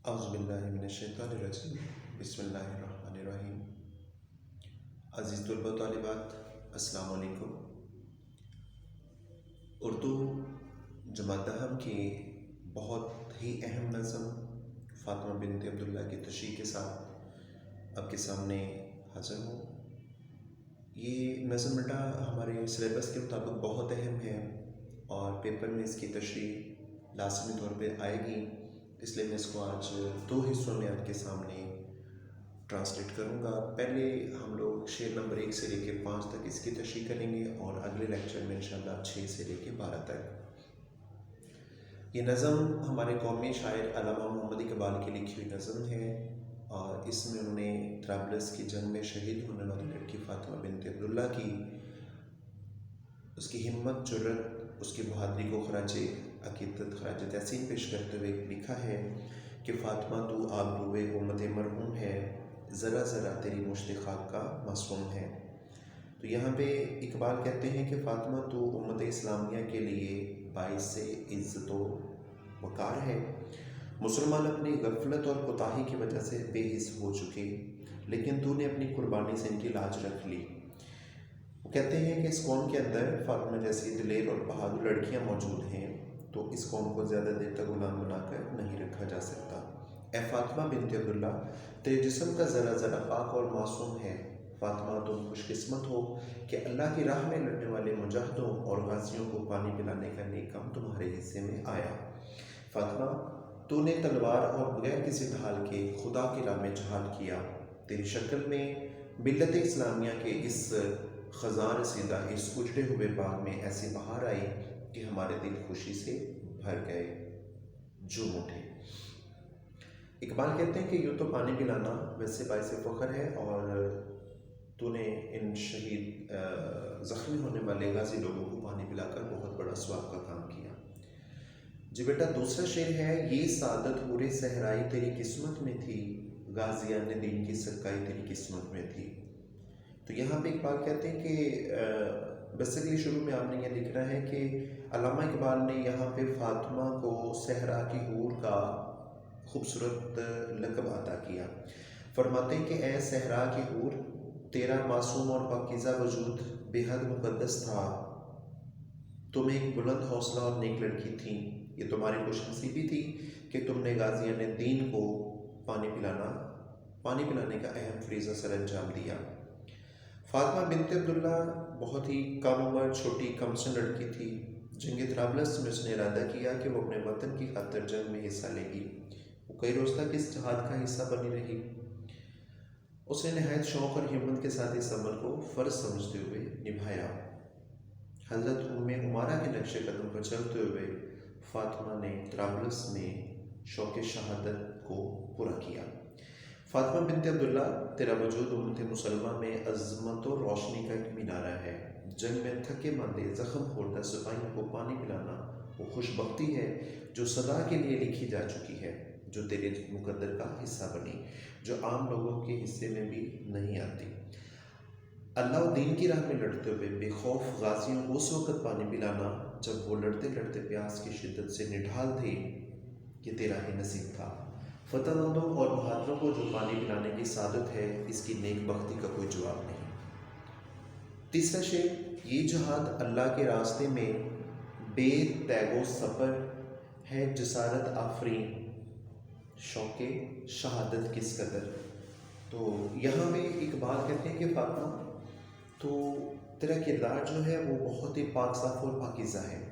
اعوذ باللہ من الشیطان الرجیم بسم اللہ الرحمن الرحیم۔ عزیز طلبہ و طالبات، السلام علیکم۔ اردو جماعت دہم کی بہت ہی اہم نظم فاطمہ بنت عبداللہ کی تشریح کے ساتھ آپ کے سامنے حاضر ہوں۔ یہ نظم بیٹا ہمارے سلیبس کے مطابق بہت اہم ہے اور پیپر میں اس کی تشریح لازمی طور پہ آئے گی، اس لیے میں اس کو آج 2 حصوں میں آپ کے سامنے ٹرانسلیٹ کروں گا۔ پہلے ہم لوگ شعر نمبر 1 سے لے کے 5 تک اس کی تشریح کریں گے اور اگلے لیکچر میں انشاءاللہ 6 سے لے کے 12 تک۔ یہ نظم ہمارے قومی شاعر علامہ محمد اقبال کی لکھی ہوئی نظم ہے اور اس میں انہوں نے طرابلس کی جنگ میں شہید ہونے والی لڑکی فاطمہ بنت عبداللہ کی اس کی ہمت، جرأت، اس کی بہادری کو خراج عقیدت، خراج تحسین پیش کرتے ہوئے لکھا ہے کہ فاطمہ تو آبروئے امت مرحوم ہے، ذرا ذرا تیری مشت خاک کا معصوم ہے۔ تو یہاں پہ اقبال کہتے ہیں کہ فاطمہ تو امت اسلامیہ کے لیے باعث عزت و وقار ہے۔ مسلمان اپنی غفلت اور کوتاہی کی وجہ سے بے حس ہو چکے، لیکن تو نے اپنی قربانی سے ان کی لاج رکھ لی۔ وہ کہتے ہیں کہ اس قوم کے اندر فاطمہ جیسی دلیر اور بہادر لڑکیاں موجود ہیں، تو اس قوم کو زیادہ دیر تک غلام بنا کر نہیں رکھا جا سکتا۔ اے فاطمہ بنت عبداللہ، تیرے جسم کا ذرا ذرا پاک اور معصوم ہے۔ فاطمہ تم خوش قسمت ہو کہ اللہ کی راہ میں لڑنے والے مجاہدوں اور غازیوں کو پانی پلانے کا نیک کام تمہارے حصے میں آیا۔ فاطمہ، تو نے تلوار اور بغیر کسی ڈھال کے خدا کی راہ میں جہاد کیا۔ تیری شکل میں ملت اسلامیہ کے اس خزاں رسیدہ، اس اجڑے ہوئے باغ میں ایسی بہار آئی کہ ہمارے دل خوشی سے بھر گئے، جھوم اٹھے۔ اقبال کہتے ہیں کہ یوں تو پانی پلانا ویسے باعث فخر ہے اور تو نے ان شہید زخمی ہونے والے غازی لوگوں کو پانی پلا کر بہت بڑا ثواب کا کام کیا۔ جی بیٹا، دوسرا شعر ہے، یہ سعادت حور صحرائی تیری قسمت میں تھی، غازیان دین کی سرکائی تیری قسمت میں تھی۔ تو یہاں پہ اقبال کہتے ہیں کہ بیسیکلی شروع میں آپ نے یہ لکھنا ہے کہ علامہ اقبال نے یہاں پہ فاطمہ کو صحرا کی حور کا خوبصورت لقب عطا کیا۔ فرماتے ہیں کہ اے صحرا کی حور، تیرا معصوم اور پاکیزہ وجود بے حد مقدس تھا۔ تم ایک بلند حوصلہ اور نیک لڑکی تھیں۔ یہ تمہاری خوش نصیبی تھی کہ تم نے غازیان دین کو پانی پلانے کا اہم فریضہ سر انجام دیا۔ فاطمہ بنت عبداللہ بہت ہی کم عمر، چھوٹی کم سن لڑکی تھی۔ جنگ طرابلس میں اس نے ارادہ کیا کہ وہ اپنے وطن کی خاطر جنگ میں حصہ لے گی۔ وہ کئی روز تک اس جہاد کا حصہ بنی رہی۔ اس نے نہایت شوق اور ہمت کے ساتھ اس عمل کو فرض سمجھتے ہوئے نبھایا۔ حضرت ام عمارہ کے نقش قدم پر چلتے ہوئے فاطمہ نے طرابلس میں شوق شہادت کو پورا کیا۔ فاطمہ بنت عبداللہ، تیرا وجود امت مسلمہ میں عظمت و روشنی کا ایک مینارہ ہے۔ جنگ میں تھکے ماندے زخم خوردہ سپاہیوں کو پانی پلانا وہ خوش بختی ہے جو سدا کے لیے لکھی جا چکی ہے، جو تیرے مقدر کا حصہ بنی، جو عام لوگوں کے حصے میں بھی نہیں آتی۔ اللہ و دین کی راہ میں لڑتے ہوئے بے خوف غازیوں کو اس وقت پانی پلانا جب وہ لڑتے لڑتے پیاس کی شدت سے نڈھال تھے، یہ تیرا ہی نصیب تھا۔ فتح مندوں اور بہادروں کو جو پانی پلانے کی سعادت ہے، اس کی نیک بختی کا کوئی جواب نہیں۔ تیسرا شعر، یہ جہاد اللہ کے راستے میں بے تیگ و سفر ہے، جسارت آفرین شوق شہادت کس قدر۔ تو یہاں پہ اقبال کہتے ہیں کہ فاطمہ، تو تیرا کردار جو ہے وہ بہت ہی پاک صاف اور پاکیزہ ہے۔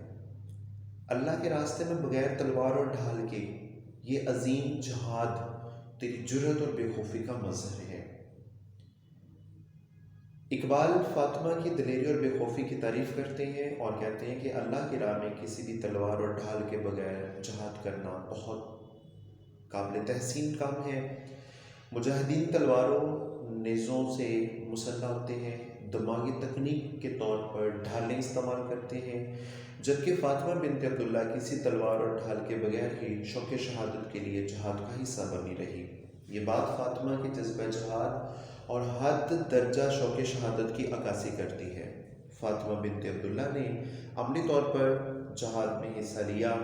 اللہ کے راستے میں بغیر تلوار اور ڈھال کے یہ عظیم جہاد تیری جرأت اور بے خوفی کا مظہر ہے۔ اقبال فاطمہ کی دلیری اور بے خوفی کی تعریف کرتے ہیں اور کہتے ہیں کہ اللہ کی راہ میں کسی بھی تلوار اور ڈھال کے بغیر جہاد کرنا بہت قابل تحسین کام ہے۔ مجاہدین تلواروں، نیزوں سے مسلح ہوتے ہیں، دماغی تکنیک کے طور پر ڈھالیں استعمال کرتے ہیں، جبکہ فاطمہ بنت عبداللہ کسی تلوار اور ڈھال کے بغیر ہی شوق شہادت کے لیے جہاد کا حصہ بنی رہی۔ یہ بات فاطمہ کے جذبہ جہاد اور حد درجہ شوق شہادت کی عکاسی کرتی ہے۔ فاطمہ بنت عبداللہ نے عملی طور پر جہاد میں حصہ لیا،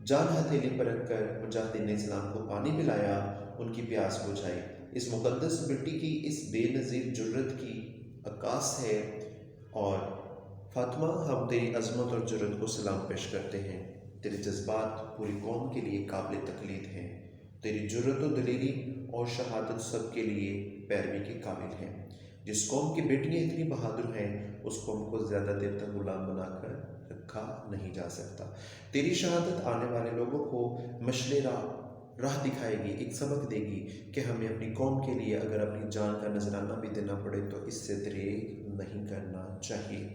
جان ہتھیلی پر رکھ کر مجاہدین اسلام کو پانی پلایا، ان کی پیاس بجھائی۔ اس مقدس مٹی کی اس بے نظیر جرت کی عکاس ہے، اور فاطمہ ہم تیری عظمت اور جرت کو سلام پیش کرتے ہیں۔ تیرے جذبات پوری قوم کے لیے قابل تقلید ہیں۔ تیری جرت و دلیری اور شہادت سب کے لیے پیروی کے قابل ہیں۔ جس قوم کی بیٹیاں اتنی بہادر ہیں، اس قوم کو زیادہ دیر تک غلام بنا کر رکھا نہیں جا سکتا۔ تیری شہادت آنے والے لوگوں کو مشعل راہ دکھائے گی، ایک سبق دے گی کہ ہمیں اپنی قوم کے لیے اگر اپنی جان کا نذرانہ بھی دینا پڑے تو اس سے دریغ نہیں کرنا چاہیے۔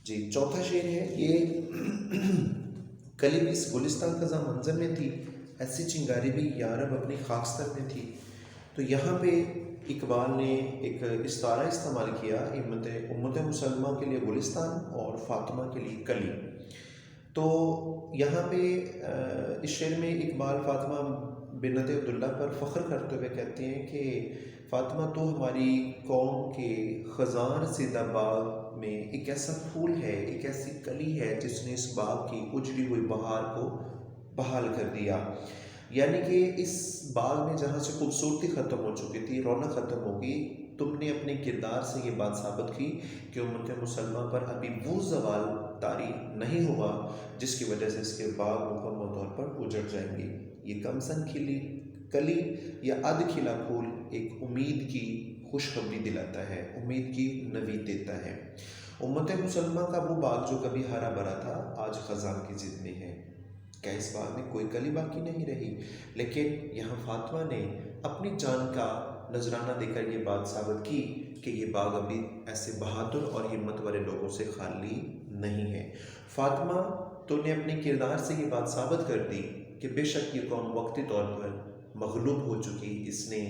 جی، چوتھا شعر ہے یہ کلی بھی اس گلستان خزاں منظر میں تھی، ایسی چنگاری بھی یارب اپنی خاکستر میں تھی۔ تو یہاں پہ اقبال نے ایک استعارہ استعمال کیا، امت مسلمہ کے لیے گلستان اور فاطمہ کے لیے کلی۔ تو یہاں پہ اس شعر میں اقبال فاطمہ بنت عبداللہ پر فخر کرتے ہوئے کہتے ہیں کہ فاطمہ تو ہماری قوم کے خزاں رسیدہ باغ میں ایک ایسا پھول ہے، ایک ایسی کلی ہے جس نے اس باغ کی اجڑی ہوئی بہار کو بحال کر دیا۔ یعنی کہ اس باغ میں جہاں سے خوبصورتی ختم ہو چکی تھی، رونق ختم ہو گئی، تم نے اپنے کردار سے یہ بات ثابت کی کہ امت مسلمہ پر ابھی وہ زوال طاری نہیں ہوا جس کی وجہ سے اس کے باغ مکمل طور پر اجڑ جائیں گے۔ یہ کمسن کھلی کلی یا ادھ کھلا پھول ایک امید کی خوشخبری دلاتا ہے، امید کی نوید دیتا ہے۔ امت مسلمہ کا وہ باغ جو کبھی ہرا بھرا تھا، آج خزاں کی ضد میں ہے۔ کیا اس باغ میں کوئی کلی باقی نہیں رہی؟ لیکن یہاں فاطمہ نے اپنی جان کا نذرانہ دے کر یہ بات ثابت کی کہ یہ باغ ابھی ایسے بہادر اور ہمت والے لوگوں سے خالی نہیں ہے۔ فاطمہ تو نے اپنے کردار سے یہ بات ثابت کر دی کہ بے شک یہ قوم وقتی طور پر مغلوب ہو چکی، اس نے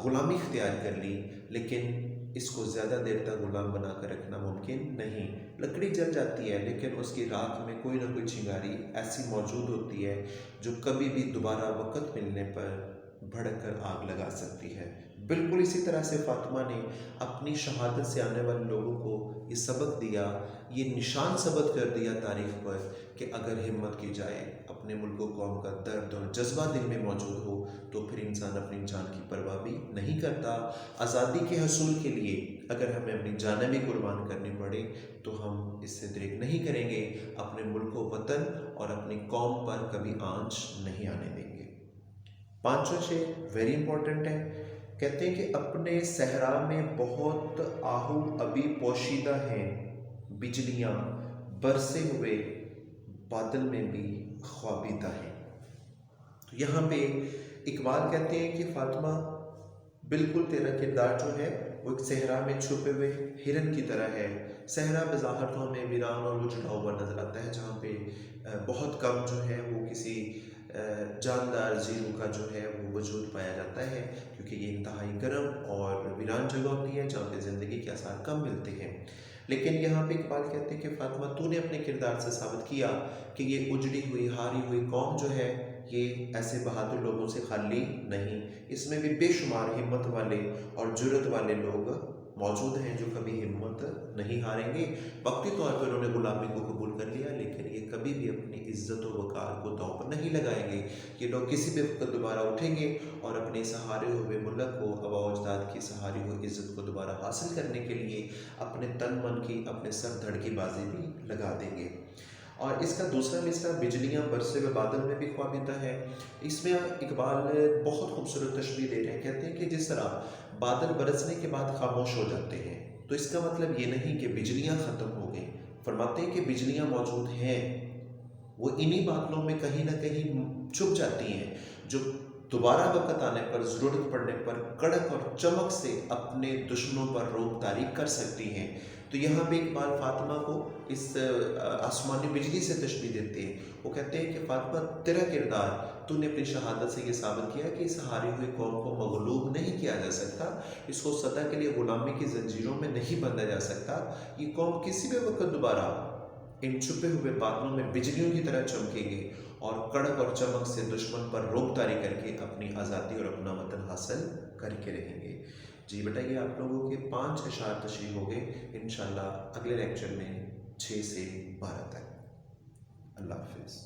غلامی اختیار کر لی، لیکن اس کو زیادہ دیر تک غلام بنا کر رکھنا ممکن نہیں۔ لکڑی جل جاتی ہے لیکن اس کی راکھ میں کوئی نہ کوئی چنگاری ایسی موجود ہوتی ہے جو کبھی بھی دوبارہ وقت ملنے پر بھڑک کر آگ لگا سکتی ہے۔ بالکل اسی طرح سے فاطمہ نے اپنی شہادت سے آنے والے لوگوں کو یہ سبق دیا، یہ نشان ثبت کر دیا تاریخ پر کہ اگر ہمت کی جائے، اپنے ملک و قوم کا درد اور جذبہ دل میں موجود ہو تو پھر انسان اپنی جان کی پرواہ بھی نہیں کرتا۔ آزادی کے حصول کے لیے اگر ہمیں اپنی جانیں بھی قربان کرنی پڑے تو ہم اس سے دریغ نہیں کریں گے، اپنے ملک و وطن اور اپنی قوم پر کبھی آنچ نہیں آنے دیں گے۔ پانچواں شعر ویری امپورٹنٹ ہے، کہتے ہیں کہ اپنے صحرا میں بہت آہو ابھی پوشیدہ ہیں، بجلیاں برسے ہوئے بادل میں بھی خوابیدہ ہیں۔ تو یہاں پہ اقبال کہتے ہیں کہ فاطمہ بالکل تیرا کردار جو ہے وہ ایک صحرا میں چھپے ہوئے ہرن کی طرح ہے۔ صحرا بظاہر تو ہمیں ویران اور اجڑا ہوا نظر آتا ہے، جہاں پہ بہت کم جو ہے وہ کسی جاندار زیرو کا جو ہے وہ وجود پایا جاتا ہے، کیونکہ یہ انتہائی گرم اور ویران جگہ ہوتی ہے جہاں پہ زندگی کے آثار کم ملتے ہیں۔ لیکن یہاں پہ اقبال کہتے ہیں کہ فاطمہ تو نے اپنے کردار سے ثابت کیا کہ یہ اجڑی ہوئی ہاری ہوئی قوم جو ہے یہ ایسے بہادر لوگوں سے خالی نہیں، اس میں بھی بے شمار ہمت والے اور جرت والے لوگ موجود ہیں جو کبھی ہمت نہیں ہاریں گے۔ وقتی طور پر انہوں نے غلامی کو قبول کر لیا، لیکن یہ کبھی بھی اپنی عزت و وقار کو داؤ پر نہیں لگائیں گے۔ یہ لوگ کسی بھی وقت دوبارہ اٹھیں گے اور اپنے سہارے ہوئے ملک کو، آباء و اجداد کی سہاری ہوئی عزت کو دوبارہ حاصل کرنے کے لیے اپنے تن من کی، اپنے سر دھڑ کی بازی بھی لگا دیں گے۔ اور اس کا دوسرا مصرع بجلیاں برسے ہوئے بادل میں بھی خوابیدہ ہے۔ اس میں اقبال بہت خوبصورت تشبیہ دے رہے ہیں، کہتے ہیں کہ جس طرح بادل برسنے کے بعد خاموش ہو جاتے ہیں تو اس کا مطلب یہ نہیں کہ بجلیاں ختم ہو گئیں، فرماتے ہیں کہ بجلیاں موجود ہیں، وہ انہی بادلوں میں کہیں نہ کہیں چھپ جاتی ہیں جو دوبارہ وقت آنے پر، ضرورت پڑنے پر کڑک اور چمک سے اپنے دشمنوں پر روب طاری کر سکتی ہیں۔ تو یہاں پہ اقبال فاطمہ کو اس آسمانی بجلی سے تشبیہ دیتے ہیں۔ وہ کہتے ہیں کہ فاطمہ تیرا کردار، تو نے اپنی شہادت سے یہ ثابت کیا کہ اس ہاری ہوئی قوم کو مغلوب نہیں کیا جا سکتا، اس کو سدا کے لیے غلامی کی زنجیروں میں نہیں باندھا جا سکتا۔ یہ قوم کسی بھی وقت دوبارہ ان چھپے ہوئے بادلوں میں بجلیوں کی طرح چمکیں گے اور کڑک اور چمک سے دشمن پر روب طاری کر کے اپنی آزادی اور اپنا وطن حاصل کر کے رہیں گے۔ جی بیٹا، یہ آپ لوگوں کے 5 اشعار تشریح ہو گئے، انشاءاللہ اگلے لیکچر میں 6 سے 12 تک۔ اللہ حافظ۔